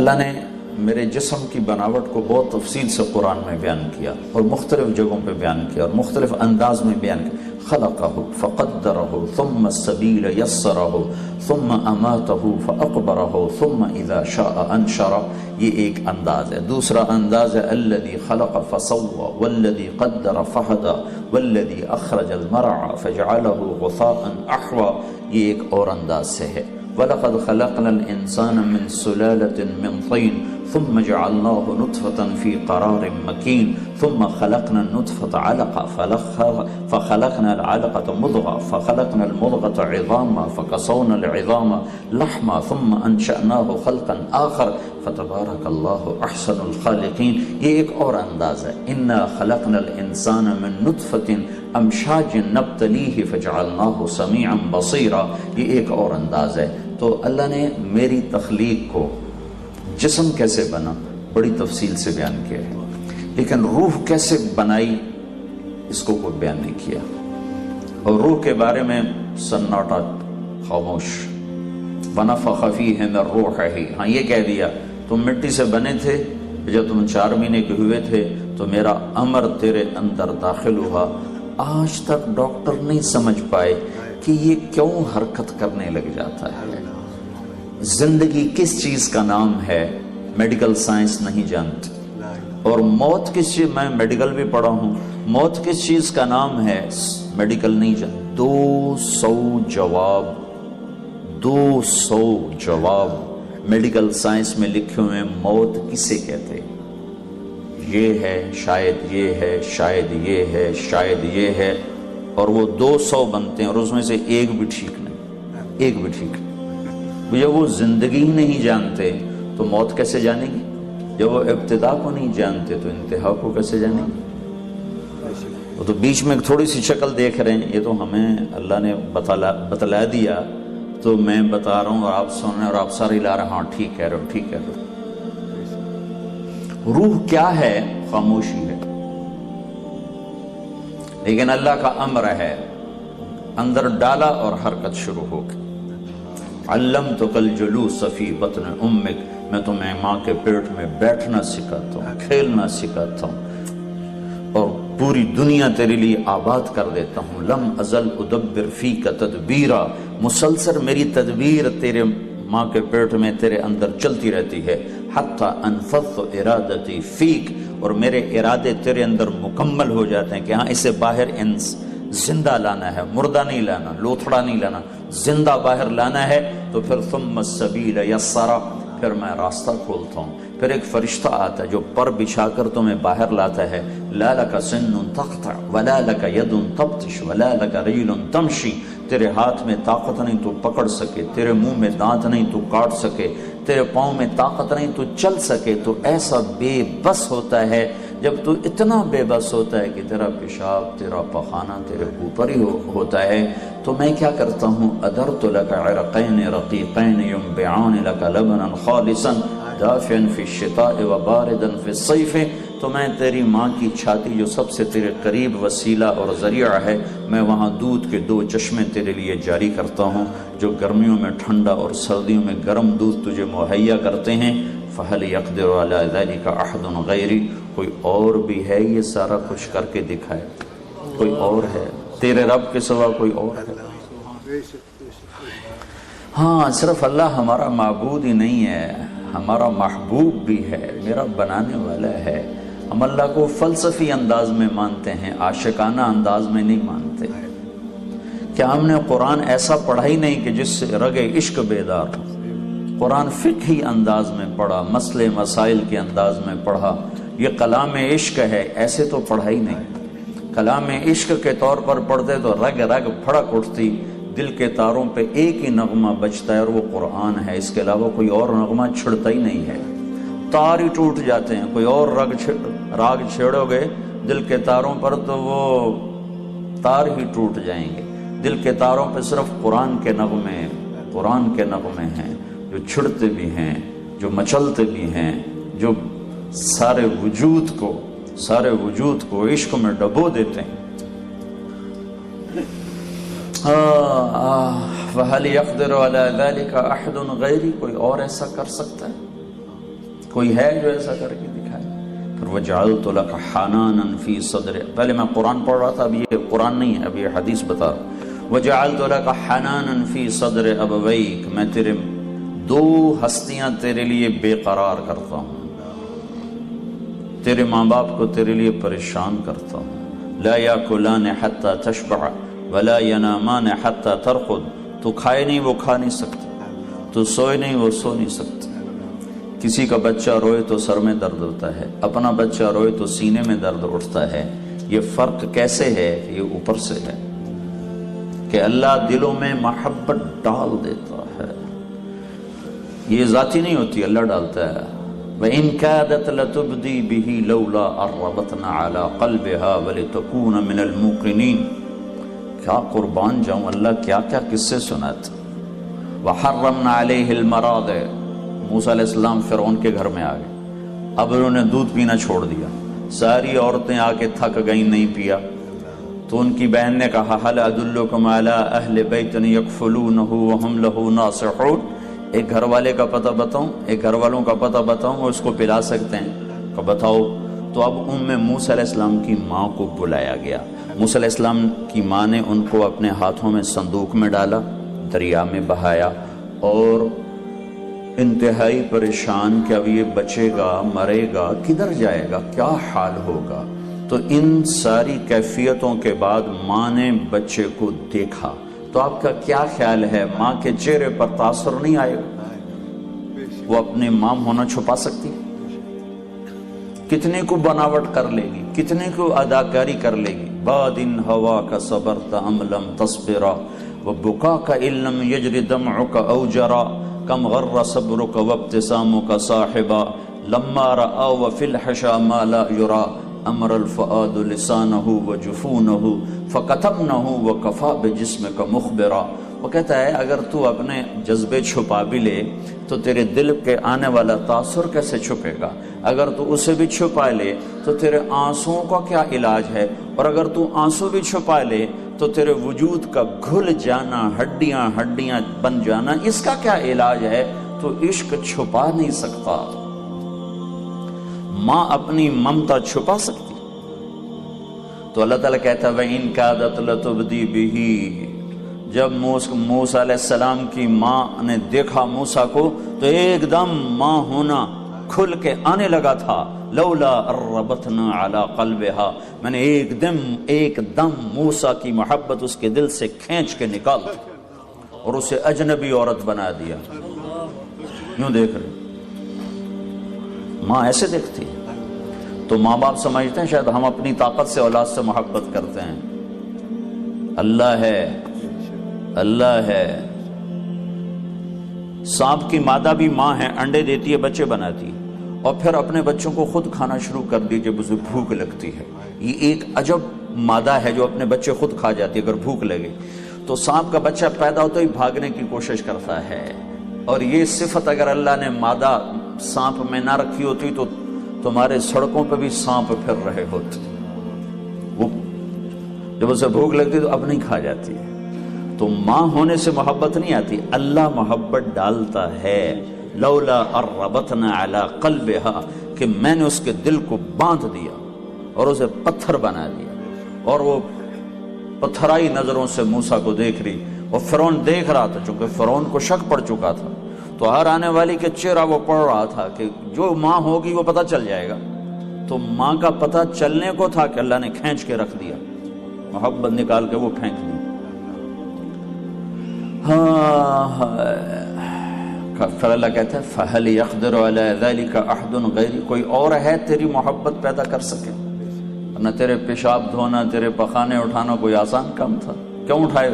اللہ نے میرے جسم کی بناوٹ کو بہت تفصیل سے قرآن میں بیان کیا اور مختلف جگہوں پہ بیان کیا اور مختلف انداز میں بیان کیا. خلقہ فقدرہ ثم السبیل یسرہ ثم اماتہ فاقبرہ ثم اذا شاء انشرہ. یہ ایک انداز ہے. دوسرا انداز ہے الذی خلق فسوى والذی قدر فہدى والذی اخرج المرعى فجعلہ غثاء احوى. یہ ایک اور انداز سے ہے. وَلَقَدْ خَلَقْنَا الْإِنسَانَ مِنْ سُلَالَةٍ مِنْ طِينٍ ثُمَّ جَعَلْنَاهُ نُطْفَةً فِي قَرَارٍ مَكِينٍ ثُمَّ خَلَقْنَا النُّطْفَةَ عَلَقَةً فَخَلَقْنَا الْعَلَقَةَ مُضْغَةً فَخَلَقْنَا الْمُضْغَةَ عِظَامًا فَكَسَوْنَا الْعِظَامَ لَحْمًا ثُمَّ أَنشَأْنَاهُ خَلْقًا آخَرَ فَتَبَارَكَ اللَّهُ أَحْسَنُ الْخَالِقِينَ. یہ ایک اور انداز ہے. إِنَّا خَلَقْنَا الْإِنسَانَ مِنْ نُطْفَةٍ أَمْشَاجٍ نَبْتَلِيهِ فَجَعَلْنَاهُ سَمِيعًا بَصِيرًا. یہ ایک اور انداز ہے. تو اللہ نے میری تخلیق کو جسم کیسے بنا بڑی تفصیل سے بیان کیا ہے، لیکن روح کیسے بنائی اس کو کوئی بیان نہیں کیا. اور روح کے بارے میں سناٹا، خاموش. وَنَفَخَ فِيهِ مِن رُوحِهِ. ہاں یہ کہہ دیا تم مٹی سے بنے تھے، جب تم 4 مہینے کے ہوئے تھے تو میرا امر تیرے اندر داخل ہوا. آج تک ڈاکٹر نہیں سمجھ پائے کہ یہ کیوں حرکت کرنے لگ جاتا ہے. زندگی کس چیز کا نام ہے میڈیکل سائنس نہیں جانتی، اور موت کس چیز، میں میڈیکل بھی پڑھا ہوں، موت کس چیز کا نام ہے میڈیکل نہیں جانتی. 200 جواب میڈیکل سائنس میں لکھے ہوئے ہیں. موت کسے کہتے ہیں؟ یہ ہے، شاید یہ ہے، شاید یہ ہے، شاید یہ ہے، اور وہ 200 بنتے ہیں اور اس میں سے ایک بھی ٹھیک نہیں، ایک بھی ٹھیک نہیں. جب وہ زندگی ہی نہیں جانتے تو موت کیسے جانیں گے؟ جب وہ ابتدا کو نہیں جانتے تو انتہا کو کیسے جانیں گے؟ وہ تو بیچ میں تھوڑی سی شکل دیکھ رہے ہیں. یہ تو ہمیں اللہ نے بتلا دیا تو میں بتا رہا ہوں اور آپ سن رہے ہیں اور آپ سارے لا رہے ہیں. ہاں ٹھیک کہہ رہے ہو، ٹھیک کہہ رہے ہو. روح کیا ہے؟ خاموشی ہے. لیکن اللہ کا امر ہے، اندر ڈالا اور حرکت شروع ہو گئی. علمتک الجلوس فی بطن امک. میں تمہیں ماں کے پیٹ میں بیٹھنا سکھاتا ہوں، کھیلنا سکھاتا ہوں اور پوری دنیا تیرے لیے آباد کر دیتا ہوں. لم ازل ادبر فیک تدبیرا. مسلسل میری تدبیر تیرے ماں کے پیٹ میں تیرے اندر چلتی رہتی ہے. حتی انفذت ارادتی فیک. اور میرے ارادے تیرے اندر مکمل ہو جاتے ہیں کہ ہاں اسے باہر زندہ لانا ہے، مردہ نہیں لانا، لوتھڑا نہیں لانا، زندہ باہر لانا ہے. تو پھر ثم السبیل یسرا. پھر میں راستہ کھولتا ہوں. پھر ایک فرشتہ آتا ہے جو پر بچھا کر تمہیں باہر لاتا ہے. لا لک سن تقطع ولا لک ید تبطش ولا لک ریل تمشی. تیرے ہاتھ میں طاقت نہیں تو پکڑ سکے، تیرے منہ میں دانت نہیں تو کاٹ سکے، تیرے پاؤں میں طاقت نہیں تو چل سکے. تو ایسا بے بس ہوتا ہے جب تو اتنا بے بس ہوتا ہے کہ تیرا پیشاب، تیرا پخانہ تیرے اوپر ہی ہوتا ہے. تو میں کیا کرتا ہوں؟ ادرت لک عرقین رقیقین ینبعان لک لبنا خالصا دافعا فی الشتاء وباردا فی الصیف. تو میں تیری ماں کی چھاتی جو سب سے تیرے قریب وسیلہ اور ذریعہ ہے، میں وہاں دودھ کے 2 چشمے تیرے لیے جاری کرتا ہوں جو گرمیوں میں ٹھنڈا اور سردیوں میں گرم دودھ تجھے مہیا کرتے ہیں. فَهَلْ يَقْدِرُ عَلَى ذَلِكَ أَحَدٌ غَيْرِي. کوئی اور بھی ہے یہ سارا کچھ کر کے دکھائے؟ کوئی اور ہے تیرے رب کے سوا؟ کوئی اور ہے؟ ہاں صرف اللہ ہمارا معبود ہی نہیں ہے، ہمارا محبوب بھی ہے، میرا بنانے والا ہے. ہم اللہ کو فلسفی انداز میں مانتے ہیں، عاشقانہ انداز میں نہیں مانتے. کیا ہم نے قرآن ایسا پڑھا ہی نہیں کہ جس سے رگ عشق بیدار ہو؟ قرآن فقہی انداز میں پڑھا، مسئلے مسائل کے انداز میں پڑھا. یہ کلام عشق ہے، ایسے تو پڑھا ہی نہیں. کلام عشق کے طور پر پڑھتے تو رگ رگ پھڑک اٹھتی، دل کے تاروں پہ ایک ہی نغمہ بجتا ہے اور وہ قرآن ہے. اس کے علاوہ کوئی اور نغمہ چھڑتا ہی نہیں ہے. تار ہی ٹوٹ جاتے ہیں. کوئی اور راگ چھیڑو گے دل کے تاروں پر تو وہ تار ہی ٹوٹ جائیں گے. دل کے تاروں پہ صرف قرآن کے نغمے ہیں جو چھڑتے بھی ہیں، جو مچلتے بھی ہیں، جو سارے وجود کو عشق میں ڈبو دیتے ہیں. وَهَلْ يَقْدِرُ عَلَى ذَلِكَ أَحَدٌ غَيْرِي. کوئی اور ایسا کر سکتا ہے؟ کوئی ہے جو ایسا کر کے دکھائے؟ پھر وجعلت لک حنانا فی صدر، پہلے میں قرآن پڑھ رہا تھا، اب یہ قرآن نہیں ہے، اب یہ حدیث بتا رہا ہوں۔ وجعلت لک حنانا فی صدر ابویک، میں تیرے دو ہستیاں تیرے لیے بے قرار کرتا ہوں، تیرے ماں باپ کو تیرے لیے پریشان کرتا ہوں۔ لا یاکلان حتی تشبع ولا ینامان حتی ترقد، تو کھائے نہیں وہ کھا نہیں سکتا، تو سوئے نہیں وہ سو نہیں سکتا۔ کسی کا بچہ روئے تو سر میں درد ہوتا ہے، اپنا بچہ روئے تو سینے میں درد اٹھتا ہے۔ یہ فرق کیسے ہے؟ یہ اوپر سے ہے کہ اللہ دلوں میں محبت ڈال دیتا ہے، یہ ذاتی نہیں ہوتی، اللہ ڈالتا ہے۔ وَإِن كَادَتْ لَتُبْدِي بِهِ لَوْلَا أَرَّبَتْنَا عَلَىٰ قَلْبِهَا وَلِتَكُونَ مِنَ الْمُوقِنِينَ۔ کیا قربان جاؤں، اللہ کیا کیا قصے سناتے۔ وَحَرَّمْنَا عَلَيْهِ الْمَرَاضِعَ، موسیٰ علیہ السلام فرعون کے گھر میں آ گئے، اب انہوں نے دودھ پینا چھوڑ دیا، ساری عورتیں آ کے تھک گئیں، نہیں پیا، تو ان کی بہن نے کہا هل ادلکم علی اہل بیت یکفلونہ وہم لہ ناصحون، ایک گھر والے کا پتہ بتاؤں، ایک گھر والوں کا پتہ بتاؤں وہ اس کو پلا سکتے ہیں؟ کہ بتاؤ۔ تو اب موسیٰ علیہ السلام کی ماں کو بلایا گیا، موسیٰ علیہ السلام کی ماں نے ان کو اپنے ہاتھوں میں صندوق میں ڈالا، دریا میں بہایا، اور انتہائی پریشان کہ اب یہ بچے گا، مرے گا، کدھر جائے گا، کیا حال ہوگا۔ تو ان ساری کیفیتوں کے بعد ماں نے بچے کو دیکھا، تو آپ کا کیا خیال ہے، ماں کے چہرے پر تاثر نہیں آئے گا؟ وہ اپنے ماں ہونا چھپا سکتی؟ کتنے کو بناوٹ کر لے گی، کتنے کو اداکاری کر لے گی۔ باد ان ہوا کا صبرت ام لم تصبرا وبکا کا علم یجری دمعک او جرا کم غر صبرک وابتسامک صاحبا لما رآ فی الحشا ما لا یرا امر الفؤاد لسانہ وجفونہ فکتبنہ وکفا بجسمک مخبرا۔ وہ کہتا ہے اگر تو اپنے جذبے چھپا بھی لے تو تیرے دل کے آنے والا تاثر کیسے چھپے گا؟ اگر تو اسے بھی چھپا لے تو تیرے آنسوؤں کا کیا علاج ہے؟ اور اگر تو آنسو بھی چھپا لے تو تیرے وجود کا گھل جانا، ہڈیاں ہڈیاں بن جانا، اس کا کیا علاج ہے؟ تو عشق چھپا نہیں سکتا۔ ماں اپنی ممتا چھپا سکتی؟ تو اللہ تعالیٰ کہتا ہے وَإِن كَادَتْ لَتُبْدِي بِهِ، جب موسیٰ علیہ السلام کی ماں نے دیکھا موسیٰ کو تو ایک دم ماں ہونا کھل کے آنے لگا تھا۔ لولا اربتنا علی قلبہا، میں نے ایک دم موسیٰ کی محبت اس کے دل سے کھینچ کے نکال دی اور اسے اجنبی عورت بنا دیا۔ یوں دیکھ رہے ماں ایسے دیکھتی۔ تو ماں باپ سمجھتے ہیں شاید ہم اپنی طاقت سے اولاد سے محبت کرتے ہیں، اللہ ہے، اللہ ہے۔ سانپ کی مادہ بھی ماں ہے، انڈے دیتی ہے، بچے بناتی ہے، اور پھر اپنے بچوں کو خود کھانا شروع کر دی جب اسے بھوک لگتی ہے۔ یہ ایک عجب مادہ ہے جو اپنے بچے خود کھا جاتی ہے اگر بھوک لگے۔ تو سانپ کا بچہ پیدا ہوتا ہی بھاگنے کی کوشش کرتا ہے، اور یہ صفت اگر اللہ نے مادہ سانپ میں نہ رکھی ہوتی تو تمہارے سڑکوں پہ بھی سانپ پھر رہے ہوتے۔ وہ جب اسے بھوک لگتی تو اب نہیں کھا جاتی ہے۔ تو ماں ہونے سے محبت نہیں آتی، اللہ محبت ڈالتا ہے۔ لولا اربتنا علی قلبہا، کہ میں نے اس کے دل کو باندھ دیا اور اسے پتھر بنا دیا، اور وہ پتھرائی نظروں سے موسیٰ کو دیکھ رہی، اور فرعون دیکھ رہا تھا، چونکہ فرعون کو شک پڑ چکا تھا، تو ہر آنے والی کے چہرہ وہ پڑھ رہا تھا کہ جو ماں ہوگی وہ پتہ چل جائے گا۔ تو ماں کا پتہ چلنے کو تھا کہ اللہ نے کھینچ کے رکھ دیا، محبت نکال کے وہ پھینک دی۔ پھر اللہ کہتا ہے فَهَلْ يَقْدِرُ عَلَى ذَلِكَ أَحْدٌ غَيْرِي، کوئی اور ہے تیری محبت پیدا کر سکے؟ نہ تیرے پیشاب دھونا، تیرے پخانے اٹھانا کوئی آسان کام تھا؟ کیوں اٹھائے،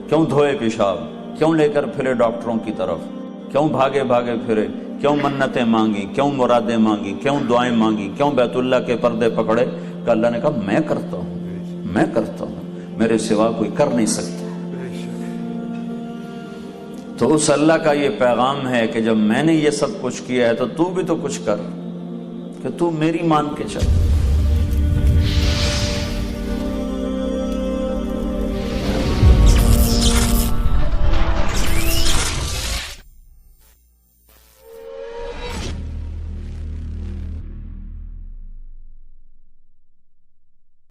کیوں دھوئے پیشاب، کیوں لے کر پھرے ڈاکٹروں کی طرف، کیوں بھاگے بھاگے پھرے، کیوں منتیں مانگی، کیوں مرادیں مانگی، کیوں دعائیں مانگی، کیوں بیت اللہ کے پردے پکڑے؟ کہ اللہ نے کہا میں کرتا ہوں، میں کرتا ہوں، میرے سوا کوئی کر نہیں سکتا۔ تو اس اللہ کا یہ پیغام ہے کہ جب میں نے یہ سب کچھ کیا ہے تو تو بھی تو کچھ کر، کہ تو میری مان کے چل۔